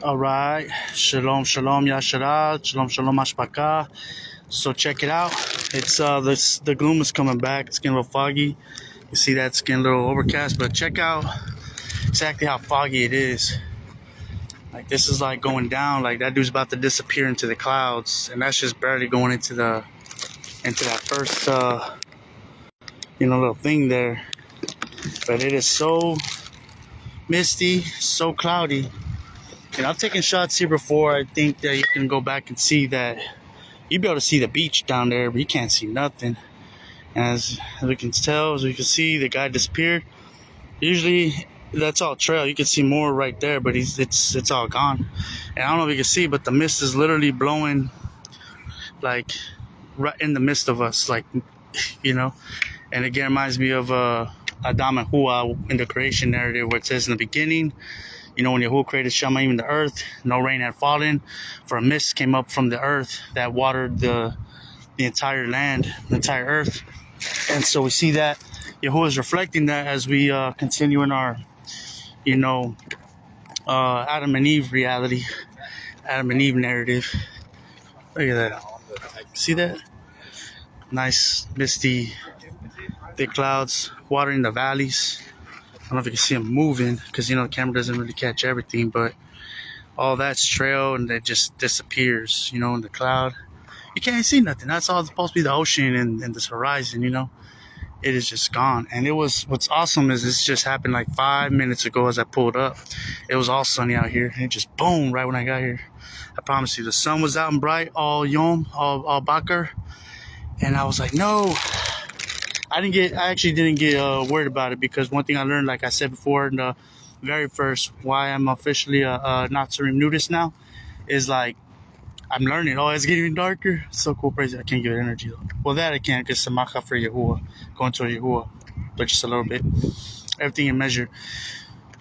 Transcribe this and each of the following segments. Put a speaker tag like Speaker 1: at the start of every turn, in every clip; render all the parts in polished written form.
Speaker 1: All right, shalom, shalom, yasharat, shalom, shalom, ashpaka. So check it out. It's the gloom is coming back. It's getting a little foggy. You see that it's getting a little overcast, but check out exactly how foggy it is. Like this is like going down. Like that dude's about to disappear into the clouds, and that's just barely going into that first little thing there. But it is so misty, so cloudy. And I've taken shots here before. I think that you can go back and see that you'll be able to see the beach down there, but you can't see nothing. And as we can tell, as we can see, the guy disappeared. Usually, that's all trail. You can see more right there, but it's all gone. And I don't know if you can see, but the mist is literally blowing, like right in the midst of us, like And again, reminds me of Adan and Hua in the creation narrative, where it says in the beginning, when Yahuwah created Shamayim in the earth, no rain had fallen, for a mist came up from the earth that watered the entire land, the entire earth. And so we see that Yahuwah is reflecting that as we continue in our, Adam and Eve reality, Adam and Eve narrative. Look at that. See that? Nice, misty, thick clouds watering the valleys. I don't know if you can see them moving because, the camera doesn't really catch everything, but all that's trail and it just disappears, in the cloud. You can't see nothing. That's all supposed to be the ocean and this horizon, It is just gone. And what's awesome is this just happened like 5 minutes ago as I pulled up. It was all sunny out here. And it just boom right when I got here. I promise you, the sun was out and bright all yom, all bakar. And I was like, no. I actually didn't get worried about it because one thing I learned, like I said before in the very first, why I'm officially a Natsarym Nudist now, is like, I'm learning. Oh, it's getting darker. So cool, crazy. I can't give it energy though. Well, that I can because Samacha for Yahuwah, going toward Yahuwah, but just a little bit. Everything in measure.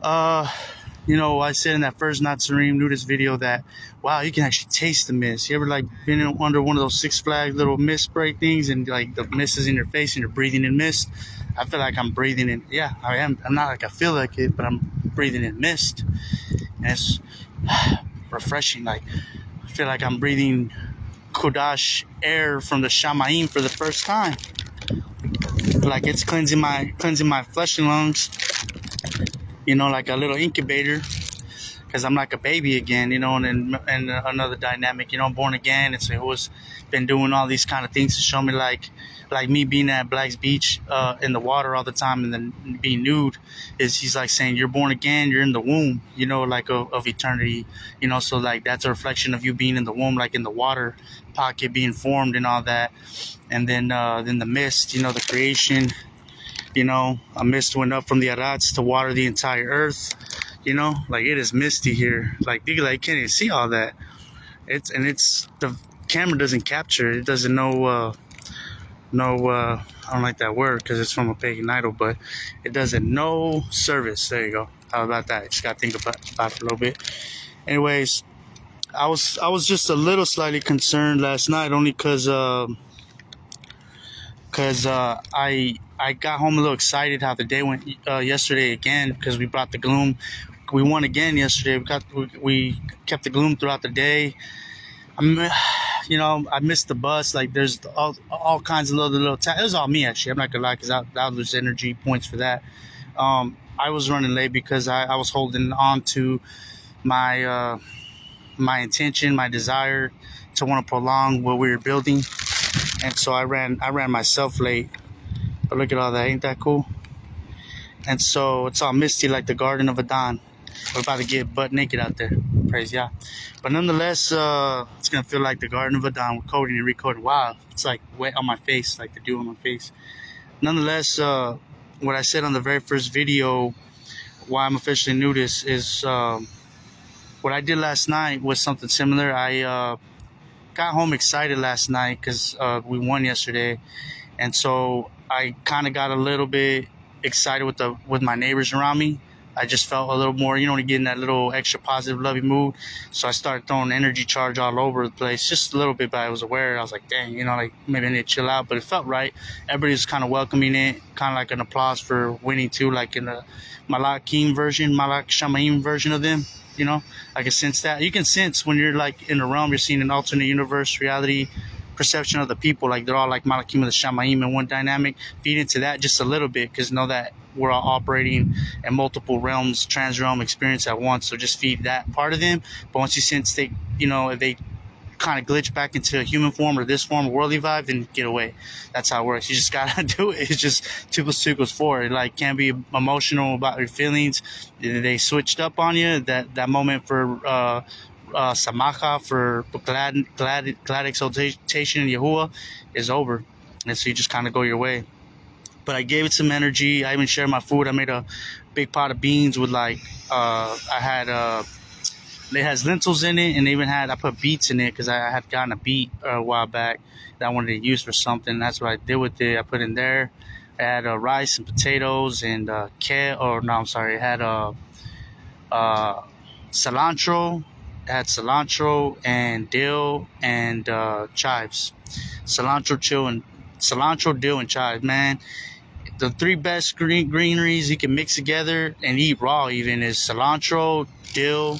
Speaker 1: I said in that first Natsarym Nudist video that, wow, you can actually taste the mist. You ever been under one of those Six Flags little mist spray things and like the mist is in your face and you're breathing in mist? I feel like I'm breathing in. Yeah, I am. I'm not like I feel like it, but I'm breathing in mist. And it's refreshing. Like I feel like I'm breathing Kodash air from the Shamayim for the first time. Like it's cleansing my flesh and lungs. Like a little incubator, because I'm like a baby again, and another dynamic, I'm born again, and so who has been doing all these kind of things to show me like me being at Black's Beach in the water all the time and then being nude, he's like saying you're born again, you're in the womb, like of eternity, so like that's a reflection of you being in the womb, like in the water pocket being formed and all that, and then the mist, the creation. A mist went up from the Arats to water the entire earth. Like it is misty here. Like you can't even see all that. It's the camera doesn't capture. It doesn't know. I don't like that word because it's from a pagan idol, but it doesn't know service. There you go. How about that? I just got to think about it for a little bit. Anyways, I was just a little slightly concerned last night, only because I got home a little excited how the day went yesterday again because we brought the gloom. We won again yesterday. We kept the gloom throughout the day. I missed the bus. Like there's all kinds of little. It was all me actually. I'm not gonna lie because I'll lose energy points for that. I was running late because I was holding on to my intention, my desire to want to prolong what we were building, and so I ran myself late. But look at all that. Ain't that cool? And so it's all misty like the Garden of Adan. We're about to get butt naked out there. Praise Yah. But nonetheless, it's going to feel like the Garden of Adan. We're coding and recoding. Wow. It's like wet on my face, like the dew on my face. Nonetheless, what I said on the very first video, why I'm officially nudist, is what I did last night was something similar. I got home excited last night because we won yesterday. And so I kind of got a little bit excited with my neighbors around me. I just felt a little more, to get in that little extra positive, loving mood. So I started throwing energy charge all over the place, just a little bit, but I was aware. I was like, dang, like maybe I need to chill out. But it felt right. Everybody was kind of welcoming it, kind of like an applause for winning too, like in the Malak Shamayim version of them. You know, I can sense that. You can sense when you're like in a realm, you're seeing an alternate universe reality perception of the people. Like they're all like Malakim the Shamaim in one dynamic. Feed into that just a little bit, because know that we're all operating in multiple realms, trans realm experience at once. So just feed that part of them. But once you sense they, if they kind of glitch back into a human form or this form, a worldly vibe, then get away. That's how it works. You just gotta do it. It's just 2 + 2 = 4. It like can't be emotional about your feelings. They switched up on you. That moment for samacha, for glad exaltation in Yahuwah is over, and so you just kind of go your way. But I gave it some energy. I even shared my food. I made a big pot of beans with like it has lentils in it, and I put beets in it because I had gotten a beet a while back that I wanted to use for something. That's what I did with it. I put in there. I had rice and potatoes and it had cilantro. It had cilantro and dill and chives. Cilantro, dill, and chives. Man, the 3 best greeneries you can mix together and eat raw even is cilantro, dill,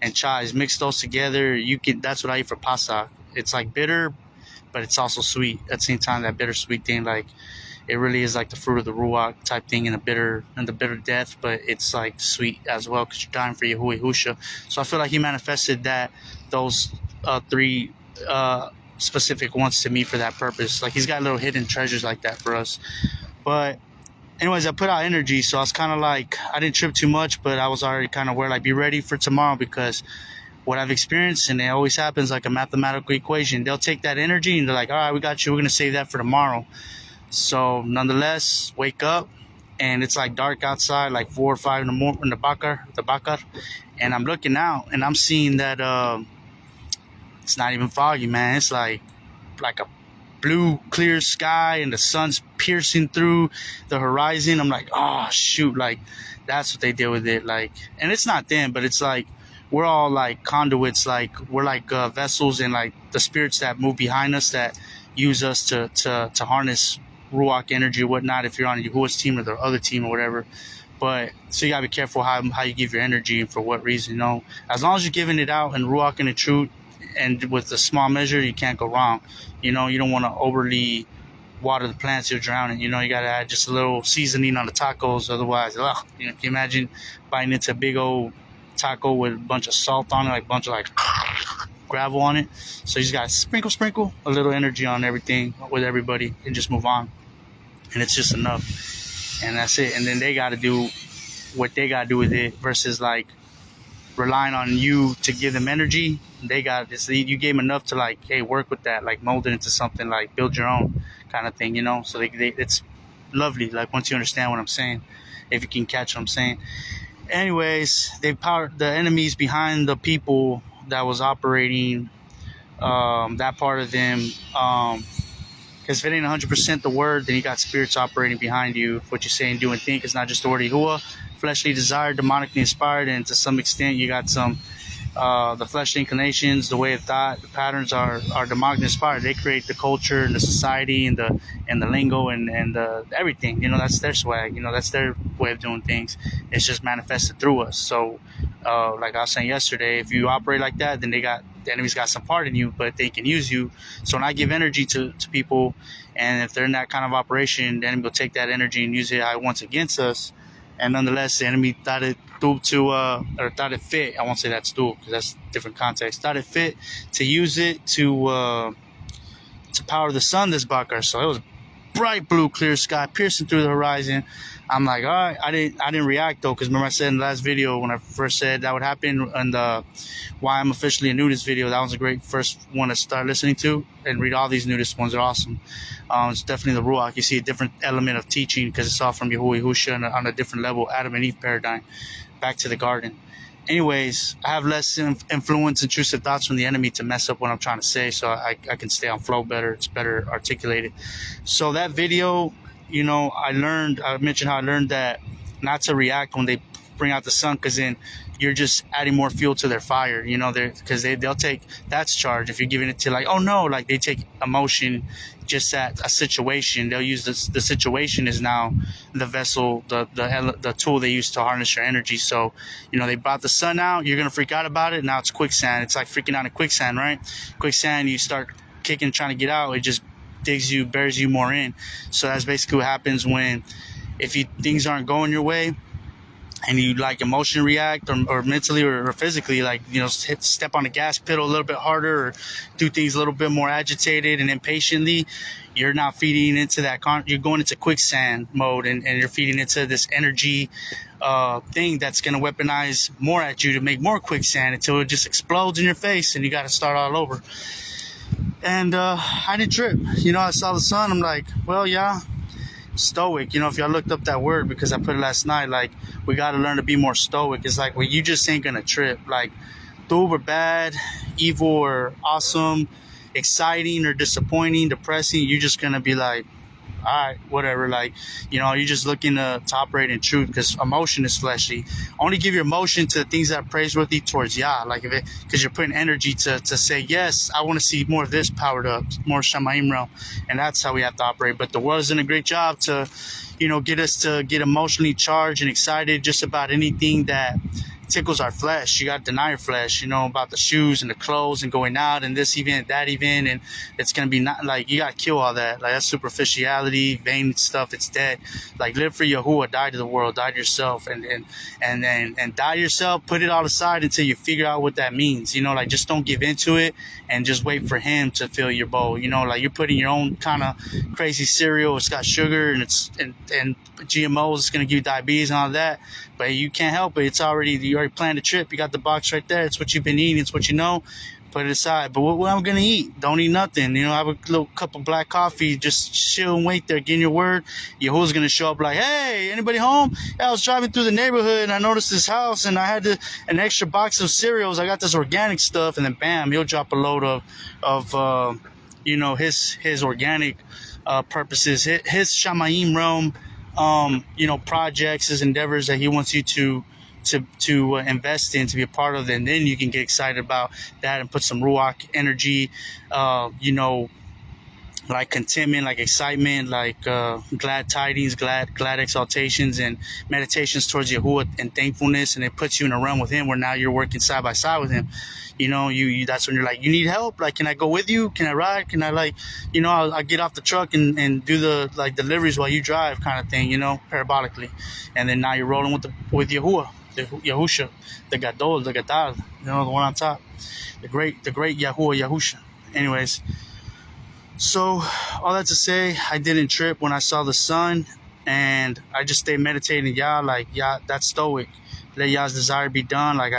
Speaker 1: and chives. Mix those together. That's what I eat for pasta. It's like bitter, but it's also sweet at the same time. That bittersweet thing, like it really is like the fruit of the ruach type thing in the bitter death, but it's like sweet as well because you're dying for Yahuwah Husha. So I feel like he manifested those 3 specific ones to me for that purpose. Like he's got little hidden treasures like that for us. But anyways, I put out energy, so I was kind of like, I didn't trip too much, but I was already kind of like, be ready for tomorrow, because what I've experienced, and it always happens like a mathematical equation, they'll take that energy and they're like, all right, we got you, we're going to save that for tomorrow. So nonetheless, wake up, and it's like dark outside, like 4 or 5 in the morning, in the bakar, and I'm looking out, and I'm seeing that it's not even foggy, man. It's like a blue clear sky, and the sun's piercing through the horizon. I'm like, oh shoot, like that's what they did with it. Like, and it's not them, but it's like we're all like conduits, like we're like vessels, and like the spirits that move behind us that use us to harness ruach energy or whatnot, if you're on Yahuwah's team or the other team or whatever. But so you gotta be careful how you give your energy and for what reason. As long as you're giving it out and ruach and the truth, and with a small measure, you can't go wrong. You don't want to overly water the plants, you'll drown it. You gotta add just a little seasoning on the tacos, otherwise, can you imagine biting into a big old taco with a bunch of salt on it, like a bunch of like gravel on it? So you just gotta sprinkle a little energy on everything with everybody and just move on, and it's just enough, and that's it. And then they gotta do what they gotta do with it, versus like relying on you to give them energy. They got this. You gave them enough to like, hey, work with that, like mold it into something, like build your own kind of thing, So it's lovely. Like once you understand what I'm saying, if you can catch what I'm saying. Anyways, they powered the enemies behind the people that was operating that part of them. Because if it ain't 100% the word, then you got spirits operating behind you. What you're saying, do, and think is not just the word of Yahuwah. Fleshly desire, demonically inspired, and to some extent you got some the fleshly inclinations, the way of thought, the patterns are demonically inspired. They create the culture and the society and the lingo and the everything. That's their swag. That's their way of doing things. It's just manifested through us. So like I was saying yesterday, if you operate like that, then the enemy's got some part in you, but they can use you. So when I give energy to people, and if they're in that kind of operation, the enemy will take that energy and use it once against us. And nonetheless, the enemy thought it fit. I won't say that's stool because that's different context. Thought it fit to use it to power the sun this bakar. So it was bright blue, clear sky, piercing through the horizon. I'm like, all right. I didn't react though, because remember I said in the last video when I first said that would happen, and why I'm officially a nudist video. That was a great first one to start listening to, and read all these nudist ones. They're awesome. It's definitely the ruach. You see a different element of teaching because it's all from Yahuwah Husha on a different level, Adam and Eve paradigm, back to the garden. Anyways, I have less influence, intrusive thoughts from the enemy to mess up what I'm trying to say, so I can stay on flow better. It's better articulated. So that video, I mentioned how I learned that not to react when they bring out the sun, because then you're just adding more fuel to their fire, you know, because they'll take, that's charge. If you're giving it to like, oh no, like they take emotion just at a situation. They'll use the situation is now the vessel, the tool they use to harness your energy. So, you know, they brought the sun out, you're going to freak out about it. Now it's quicksand. It's like freaking out in quicksand, right? Quicksand, you start kicking, trying to get out, it just digs you, bears you more in. So that's basically what happens when, if things aren't going your way, and you like emotionally react, or mentally or physically, like, you know, step on the gas pedal a little bit harder, or do things a little bit more agitated and impatiently, you're now feeding into that, you're going into quicksand mode, and you're feeding into this energy thing that's going to weaponize more at you to make more quicksand until it just explodes in your face and you got to start all over. And I didn't trip. You know, I saw the sun. I'm like, well, yeah, stoic. You know, if y'all looked up that word, because I put it last night, like, we got to learn to be more stoic. It's like, well, you just ain't gonna trip. Like, good or bad, evil or awesome, exciting or disappointing, depressing, you're just gonna be like, all right, whatever. Like, you know, you're just looking to operate in truth, because emotion is fleshy. Only give your emotion to the things that are praiseworthy towards Yah. Like, if it, because you're putting energy to say, yes, I want to see more of this powered up, more Shamayim realm, and that's how we have to operate. But the world's doing a great job to, you know, get us to get emotionally charged and excited just about anything that tickles our flesh. You got to deny your flesh, you know, about the shoes and the clothes and going out and this event, that event, and it's going to be not like, you got to kill all that. Like, that's superficiality, vain stuff. It's dead. Like, live for Yahuwah, die to the world, die to yourself, and die yourself, put it all aside until you figure out what that means. You know, like, just don't give into it and just wait for him to fill your bowl. You know, like, you're putting your own kind of crazy cereal. It's got sugar and and GMOs. It's going to give you diabetes and all that, but you can't help it. It's already, you already planned a trip. You got the box right there. It's what you've been eating. It's what you know. Put it aside. But what I'm going to eat? Don't eat nothing. You know, have a little cup of black coffee. Just chill and wait there. Getting your word. Yahuwah's going to show up like, hey, anybody home? Yeah, I was driving through the neighborhood and I noticed this house and I had an extra box of cereals. I got this organic stuff. And then bam, he'll drop a load of you know, his organic purposes, his Shamayim realm, you know, projects, his endeavors that he wants you to invest in, to be a part of, and then you can get excited about that and put some ruach energy, you know, like contentment, like excitement, like glad tidings, glad exaltations, and meditations towards Yahuwah and thankfulness, and it puts you in a realm with him where now you're working side by side with him. You know, you that's when you're like, you need help? Like, can I go with you? Can I ride? Can I, like, you know, I'll get off the truck and do the, like, deliveries while you drive, kind of thing, you know, parabolically. And then now you're rolling with Yahuwah, the Yahusha, the Gadol, the Gadal, you know, the one on top, the great Yahuwah, Yahusha. Anyways, so all that to say, I didn't trip when I saw the sun, and I just stayed meditating. Yah, like, Yah, that's stoic. Let Yah's desire be done. Like,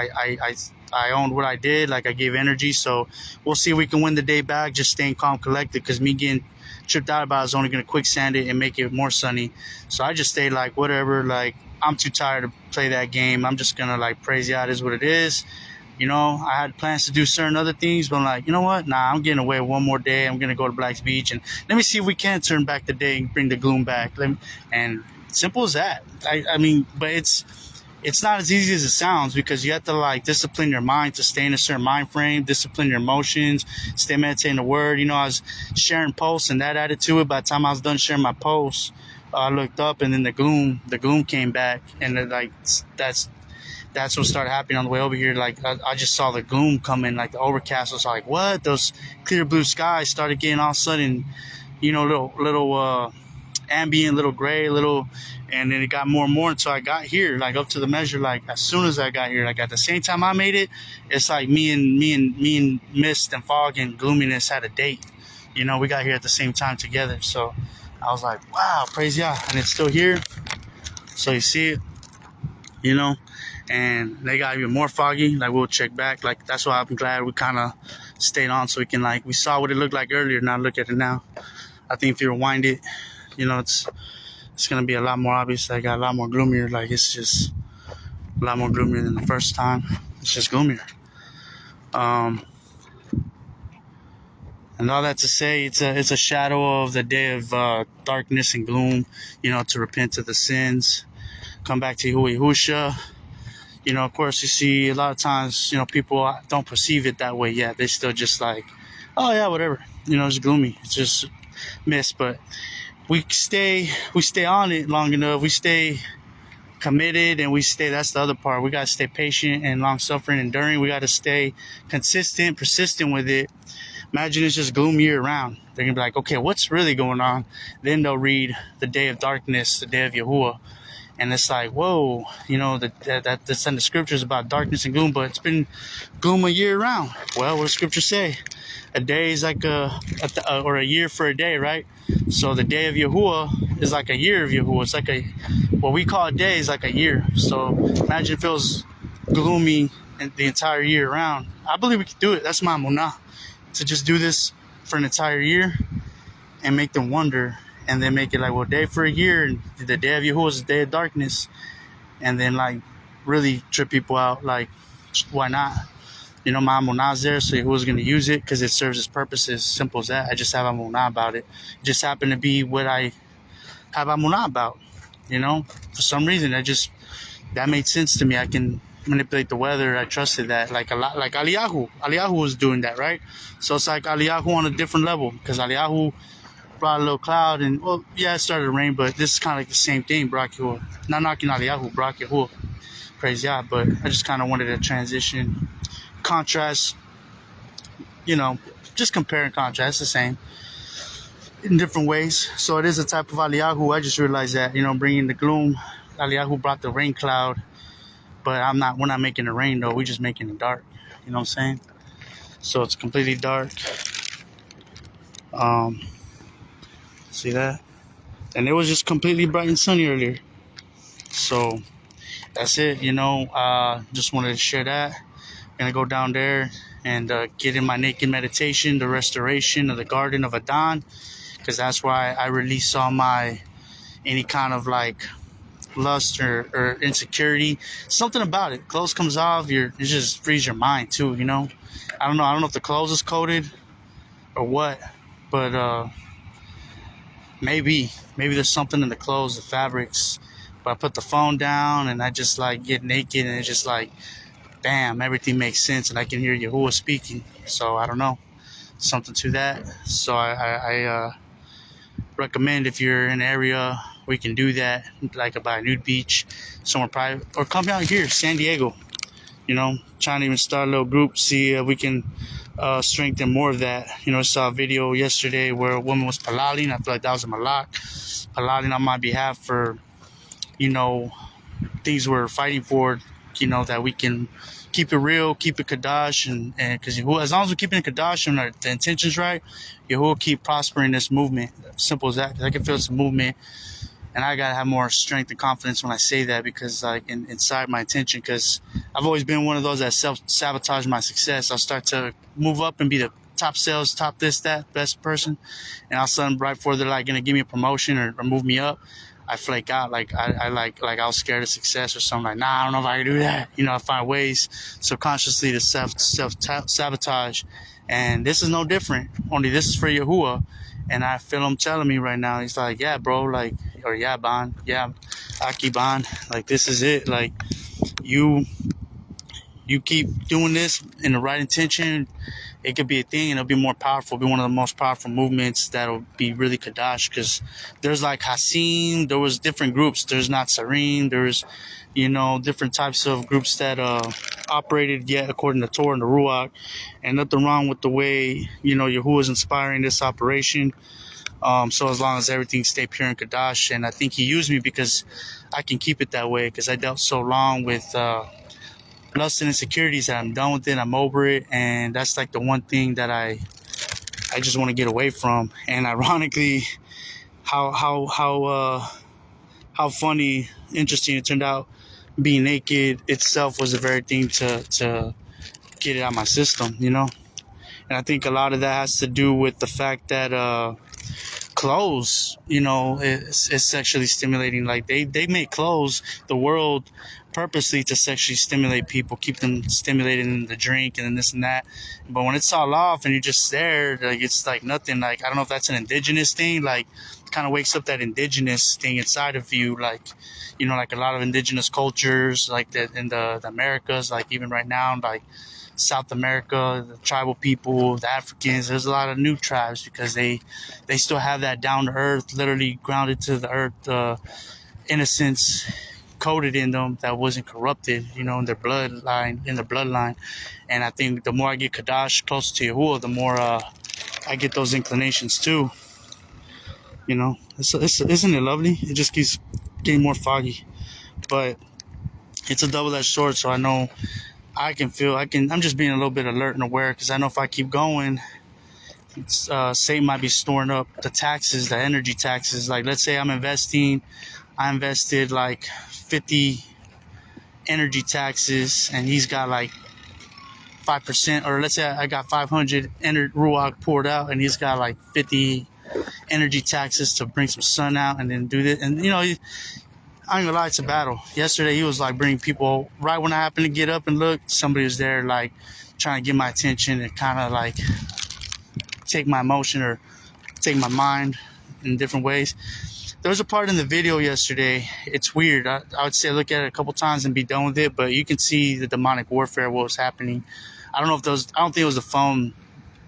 Speaker 1: I owned what I did. Like, I gave energy. So we'll see if we can win the day back, just staying calm, collected, because me getting tripped out about it is only going to quicksand it and make it more sunny. So I just stayed like, whatever, like, I'm too tired to play that game. I'm just going to, like, praise Yah. It is what it is. You know, I had plans to do certain other things, but I'm like, you know what? Nah, I'm getting away one more day. I'm going to go to Black's Beach, and let me see if we can turn back the day and bring the gloom back. And simple as that. I mean, but it's not as easy as it sounds, because you have to, like, discipline your mind to stay in a certain mind frame, discipline your emotions, stay meditating the word. You know, I was sharing posts and that added to it. By the time I was done sharing my posts, I looked up and then the gloom came back, and then, like, that's what started happening on the way over here. Like, I just saw the gloom coming, like the overcast was like, what? Those clear blue skies started getting all of a sudden, you know, little ambient, little gray, and then it got more and more until I got here, like up to the measure. Like, as soon as I got here, like at the same time I made it, it's like me and mist and fog and gloominess had a date. You know, we got here at the same time together. So I was like, wow, praise Yah. And it's still here. So you see it, you know. And they got even more foggy. Like, we'll check back. Like, that's why I'm glad we kind of stayed on, so we can, like, we saw what it looked like earlier. Now look at it now. I think if you rewind it, you know, it's gonna be a lot more obvious. I got a lot more gloomier. Like, it's just a lot more gloomier than the first time. It's just gloomier. And all that to say, it's a shadow of the day of darkness and gloom. You know, to repent of the sins, come back to Yahuwah Yahusha. Of course, you see a lot of times, people don't perceive it that way yet. They still just like, oh yeah, whatever. It's gloomy. It's just mist. But we stay on it long enough. We stay committed, and that's the other part. We gotta stay patient and long suffering, enduring. We gotta stay consistent, persistent with it. Imagine it's just gloom year round. They're gonna be like, okay, what's really going on? Then they'll read the day of darkness, the day of Yahuwah. And it's like, whoa, that's in the scriptures about darkness and gloom, but it's been gloom a year round. Well, what does scripture say? A day is like or a year for a day, right? So the day of Yahuwah is like a year of Yahuwah. It's like what we call a day is like a year. So imagine if it was gloomy the entire year around. I believe we could do it. That's my munah. To just do this for an entire year and make them wonder. And then make it like, well, day for a year, and the day of Yahuwah is the day of darkness. And then, like, really trip people out. Like, why not? My amunah's there, so Yahuwah's going to use it because it serves its purposes. Simple as that. I just have amunah about it. It just happened to be what I have amunah about. For some reason, that made sense to me. I can manipulate the weather. I trusted that. Like a lot, like Eliyahu. Eliyahu was doing that, right? So it's like Eliyahu on a different level, because Eliyahu brought a little cloud, and it started to rain, but this is kind of like the same thing. Barak Yahuwah. Not knocking Eliyahu, Barak Yahuwah. Praise Yah, but I just kind of wanted to transition, contrast, just compare and contrast, the same in different ways. So it is a type of Eliyahu. I just realized that, bringing the gloom, Eliyahu brought the rain cloud, but we're not making it rain though. We're just making it dark. You know what I'm saying? So it's completely dark. See that? And it was just completely bright and sunny earlier. So that's it, just wanted to share that. Gonna go down there and get in my naked meditation, the restoration of the Garden of Adan, because that's why I release all any kind of like lust or insecurity. Something about it. Clothes comes off, it just frees your mind too, I don't know if the clothes is coated or what, but maybe there's something in the clothes, the fabrics. But I put the phone down and I just like get naked, and it's just like, bam, everything makes sense, and I can hear Yahuwah speaking. So I don't know, something to that. So I recommend, if you're in an area where you can do that, like by a nude beach, somewhere private, or come out here, San Diego. Trying to even start a little group, see if we can strengthen more of that. I saw a video yesterday where a woman was palaling. I feel like that was a malak, palaling on my behalf for, things we're fighting for, that we can keep it real, keep it Kadash, and because as long as we're keeping it Kadash and the intentions right, Yahuwah keep prospering this movement. Simple as that. 'Cause I can feel it's a movement, and I gotta have more strength and confidence when I say that, because like inside my intention, because I've always been one of those that self-sabotage my success. I'll start to move up and be the top sales, top this, that, best person, and all of a sudden, right before they're like gonna give me a promotion or move me up, I flake out. Like I was scared of success or something. Like, nah, I don't know if I can do that. I find ways subconsciously to self-sabotage, and this is no different. Only this is for Yahuwah. And I feel him telling me right now, he's like, yeah, bro, like, or yeah, Ban, yeah, Aki Ban, like, this is it. Like, you keep doing this in the right intention, it could be a thing, and it'll be more powerful, be one of the most powerful movements that'll be really Kadash, because there's like Hasim, there was different groups, there's Natsarym, there's, different types of groups that operated yet according to Torah and the Ruach, and nothing wrong with the way, Yahuwah is inspiring this operation. So as long as everything stay pure and Kadash, and I think he used me because I can keep it that way, because I dealt so long with lust and insecurities that I'm done with it, I'm over it, and that's like the one thing that I just want to get away from. And ironically, how funny, interesting it turned out. Being naked itself was the very thing to get it out of my system, And I think a lot of that has to do with the fact that clothes, is sexually stimulating. Like they make clothes, the world, purposely to sexually stimulate people, keep them stimulated in the drink and this and that. But when it's all off and you're just there, like it's like nothing. Like I don't know if that's an indigenous thing. Like kind of wakes up that indigenous thing inside of you. Like like a lot of indigenous cultures, like that in the Americas, like even right now, like South America, the tribal people, the Africans. There's a lot of new tribes because they still have that down to earth, literally grounded to the earth, innocence coded in them that wasn't corrupted, in their bloodline. And I think the more I get Kadash closer to Yahuwah, the more I get those inclinations too. Isn't it lovely? It just keeps getting more foggy, but it's a double-edged sword. So I know I'm just being a little bit alert and aware because I know if I keep going, Satan might be storing up the taxes, the energy taxes. Like, let's say I invested like 50 energy taxes and he's got like 5%, or let's say I got 500 Ruach poured out and he's got like 50 energy taxes to bring some sun out and then do this. And, I ain't gonna lie, it's a battle. Yesterday, he was like bringing people right when I happened to get up and look. Somebody was there, like trying to get my attention and kind of like take my emotion or take my mind in different ways. There was a part in the video yesterday. It's weird. I would say look at it a couple times and be done with it, but you can see the demonic warfare, what was happening. I don't think it was the phone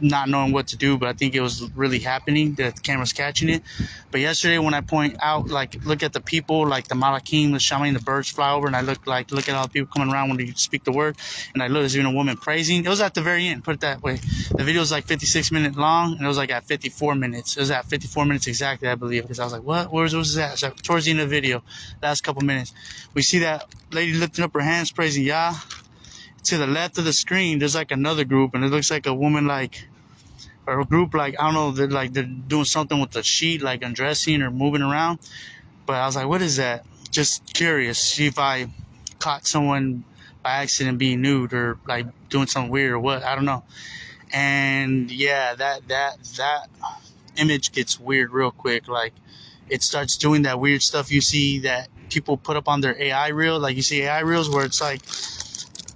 Speaker 1: not knowing what to do, but I think it was really happening that the camera's catching it. But yesterday when I point out, like, look at the people, like the Malakim, the Shaman, the birds fly over, and I look at all the people coming around when you speak the word, and I look, there's even a woman praising. It was at the very end, put it that way. The video was like 56 minutes long, and it was like at 54 minutes. It was at 54 minutes exactly, I believe, because I was like, what? Where was that? So towards the end of the video, last couple minutes, we see that lady lifting up her hands, praising Yah. To the left of the screen, there's like another group, and it looks like a woman, or a group, I don't know, they're doing something with the sheet, like undressing or moving around. But I was like, what is that? Just curious, see if I caught someone by accident being nude or like doing something weird or what, I don't know. And yeah, that image gets weird real quick. Like, it starts doing that weird stuff you see that people put up on their AI reel. Like, you see AI reels where it's like,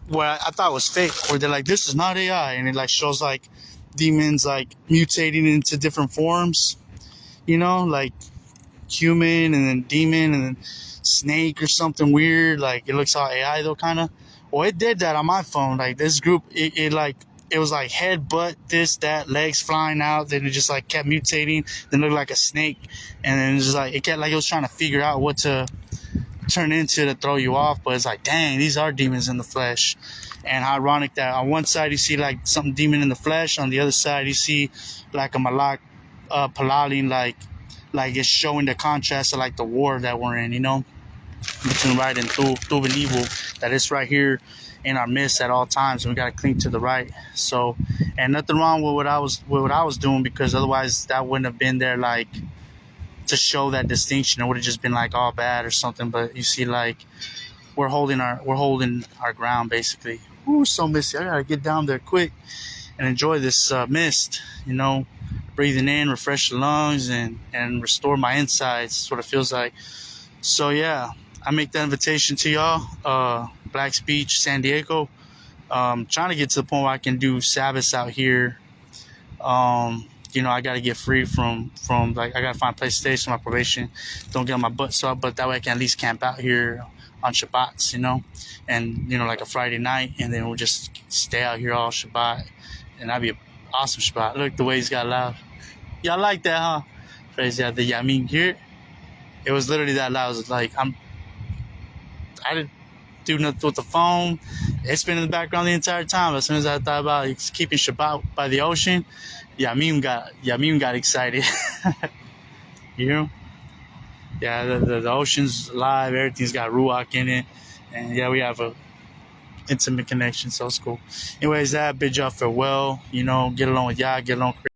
Speaker 1: where I thought was fake, where they're like, this is not AI, and it like shows like demons like mutating into different forms, like human and then demon and then snake or something weird. Like, it looks all AI though, kind of. Well, it did that on my phone. Like, this group, it was like head, butt, this, that, legs flying out. Then it just like kept mutating. Then looked like a snake, and then it was like it kept like it was trying to figure out what to turn into to throw you off. But it's like, dang, these are demons in the flesh. And ironic that on one side you see like something demon in the flesh, on the other side you see like a malak palalin, like it's showing the contrast of like the war that we're in, between right and Tub and evil, that it's right here in our midst at all times, and we gotta cling to the right. So, and nothing wrong with what I was doing, because otherwise that wouldn't have been there like to show that distinction. It would have just been like all bad or something. But you see, like, we're holding our ground basically. Ooh, so misty. I gotta get down there quick and enjoy this mist, breathing in, refresh the lungs and restore my insides. That's what it feels like. So yeah, I make that invitation to y'all. Black's Beach, San Diego. Trying to get to the point where I can do Sabbaths out here. I gotta get free from like, I gotta find a place to stay so my probation don't get on my butt, so but that way I can at least camp out here on Shabbats, and like a Friday night, and then we'll just stay out here all Shabbat, and that'd be an awesome Shabbat. Look, the waves got loud. Y'all like that, huh? Praise God. The Yamin here, it was literally that loud. It was like, I didn't do nothing with the phone. It's been in the background the entire time. As soon as I thought about keeping Shabbat by the ocean, Yamim got excited. Yeah, the ocean's alive, everything's got ruach in it, and yeah, we have a intimate connection, so it's cool. Anyways, that bid y'all farewell. Get along with y'all, get along.